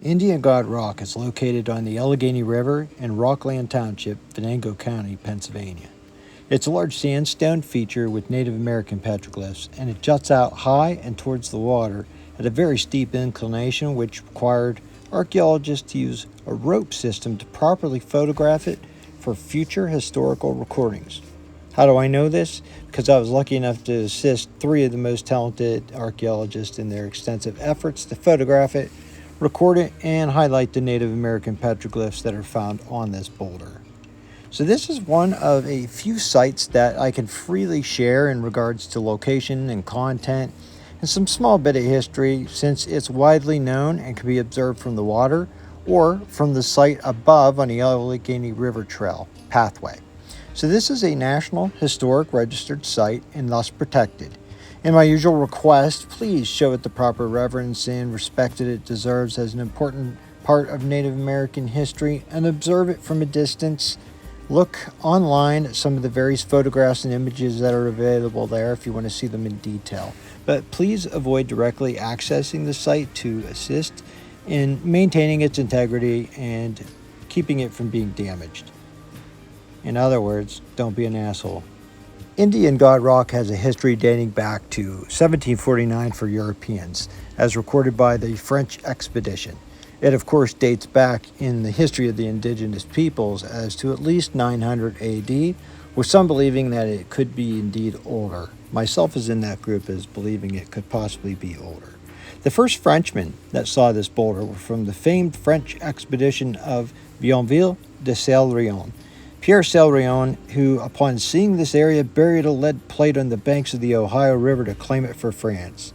Indian God Rock is located on the Allegheny River in Rockland Township, Venango County, Pennsylvania. It's a large sandstone feature with Native American petroglyphs, and it juts out high and towards the water at a very steep inclination, which required archaeologists to use a rope system to properly photograph it for future historical recordings. How do I know this? Because I was lucky enough to assist three of the most talented archaeologists in their extensive efforts to photograph it, record it, and highlight the Native American petroglyphs that are found on this boulder. So this is one of a few sites that I can freely share in regards to location and content and some small bit of history, since it's widely known and can be observed from the water or from the site above on the Allegheny River Trail pathway. So this is a National Historic Registered Site and thus protected. In my usual request, please show it the proper reverence and respect that it deserves as an important part of Native American history, and observe it from a distance. Look online at some of the various photographs and images that are available there if you want to see them in detail. But please avoid directly accessing the site to assist in maintaining its integrity and keeping it from being damaged. In other words, don't be an asshole. Indian God Rock has a history dating back to 1749 for Europeans, as recorded by the French expedition. It, of course, dates back in the history of the indigenous peoples as to at least 900 AD, with some believing that it could be indeed older. Myself is in that group as believing it could possibly be older. The first Frenchmen that saw this boulder were from the famed French expedition of Bienville de Céline. Pierre Céline, who, upon seeing this area, buried a lead plate on the banks of the Ohio River to claim it for France.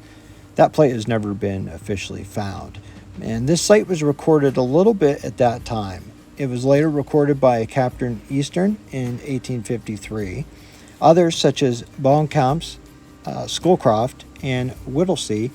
That plate has never been officially found, and this site was recorded a little bit at that time. It was later recorded by Captain Eastern in 1853. Others, such as Boncamp's, Schoolcroft, and Whittlesey,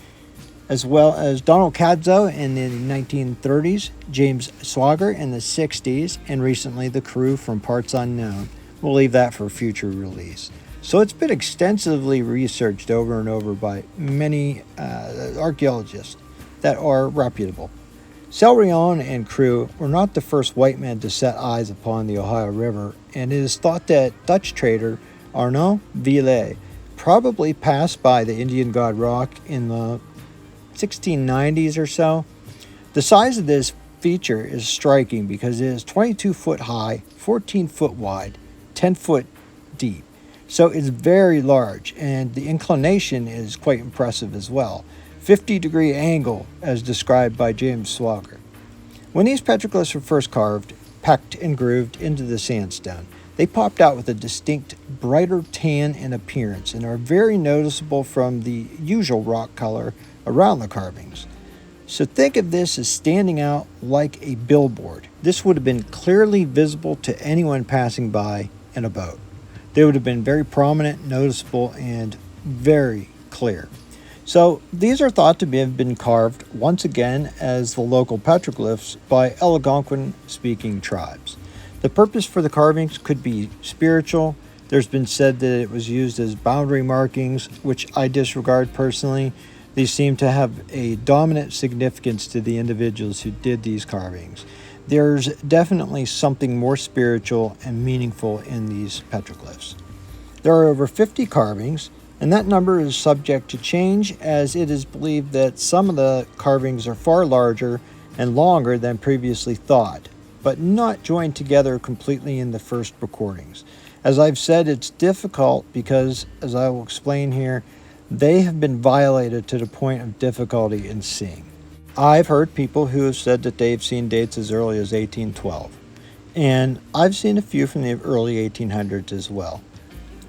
as well as Donald Cadzo in the 1930s, James Swagger in the 60s, and recently the crew from Parts Unknown. We'll leave that for future release. So it's been extensively researched over and over by many archaeologists that are reputable. Céline and crew were not the first white men to set eyes upon the Ohio River, and it is thought that Dutch trader Arnaud Ville probably passed by the Indian God Rock in the 1690s or so. The size of this feature is striking because it is 22 foot high, 14 foot wide, 10 foot deep. So it's very large, and the inclination is quite impressive as well. 50-degree angle as described by James Swagger. When these petroglyphs were first carved, pecked, and grooved into the sandstone, they popped out with a distinct, brighter tan in appearance and are very noticeable from the usual rock color around the carvings. So think of this as standing out like a billboard. This would have been clearly visible to anyone passing by in a boat. They would have been very prominent, noticeable, and very clear. So these are thought to have been carved once again as the local petroglyphs by Algonquin-speaking tribes. The purpose for the carvings could be spiritual. There's been said that it was used as boundary markings, which I disregard personally. These seem to have a dominant significance to the individuals who did these carvings. There's definitely something more spiritual and meaningful in these petroglyphs. There are over 50 carvings, and that number is subject to change, as it is believed that some of the carvings are far larger and longer than previously thought, but not joined together completely in the first recordings. As I've said, it's difficult because, as I will explain here, they have been violated to the point of difficulty in seeing. I've heard people who have said that they've seen dates as early as 1812, and I've seen a few from the early 1800s as well.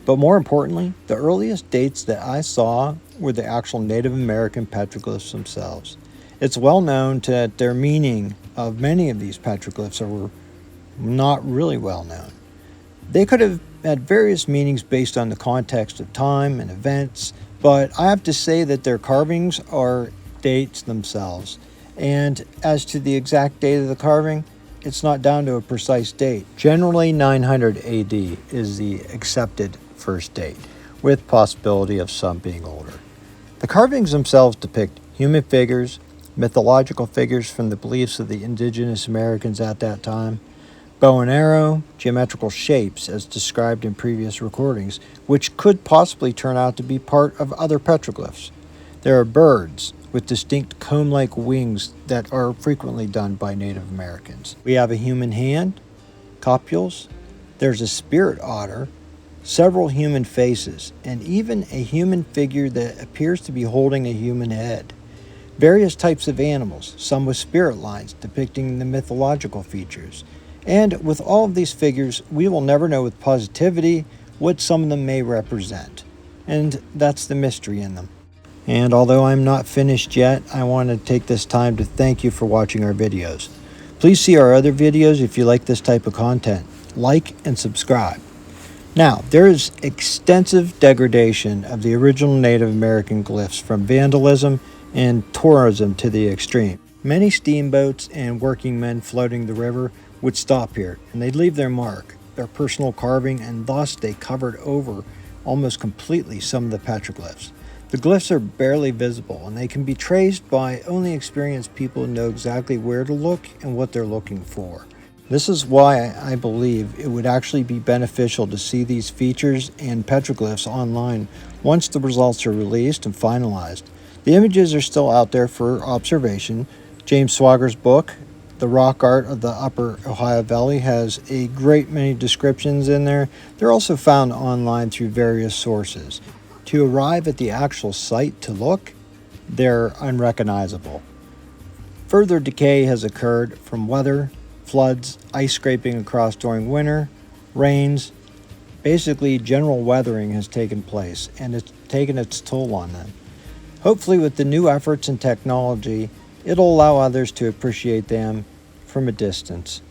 But more importantly, the earliest dates that I saw were the actual Native American petroglyphs themselves. It's well known that their meaning of many of these petroglyphs are not really well known. They could have had various meanings based on the context of time and events, but I have to say that their carvings are dates themselves. And as to the exact date of the carving, it's not down to a precise date. Generally, 900 AD is the accepted first date, with possibility of some being older. The carvings themselves depict human figures, mythological figures from the beliefs of the indigenous Americans at that time, bow and arrow, geometrical shapes as described in previous recordings, which could possibly turn out to be part of other petroglyphs. There are birds with distinct comb-like wings that are frequently done by Native Americans. We have a human hand, copules, there's a spirit otter, several human faces, and even a human figure that appears to be holding a human head. Various types of animals, some with spirit lines depicting the mythological features. And with all of these figures, we will never know with positivity what some of them may represent. And that's the mystery in them. And although I'm not finished yet, I want to take this time to thank you for watching our videos. Please see our other videos if you like this type of content. Like and subscribe. Now, there is extensive degradation of the original Native American glyphs from vandalism and tourism to the extreme. Many steamboats and working men floating the river would stop here, and they'd leave their mark, their personal carving, and thus they covered over almost completely some of the petroglyphs. The glyphs are barely visible, and they can be traced by only experienced people who know exactly where to look and what they're looking for. This is why I believe it would actually be beneficial to see these features and petroglyphs online once the results are released and finalized. The images are still out there for observation. James Swagger's book, The Rock Art of the Upper Ohio Valley, has a great many descriptions in there. They're also found online through various sources. To arrive at the actual site to look, they're unrecognizable. Further decay has occurred from weather, floods, ice scraping across during winter, rains. Basically, general weathering has taken place, and it's taken its toll on them. Hopefully, with the new efforts and technology, it'll allow others to appreciate them from a distance.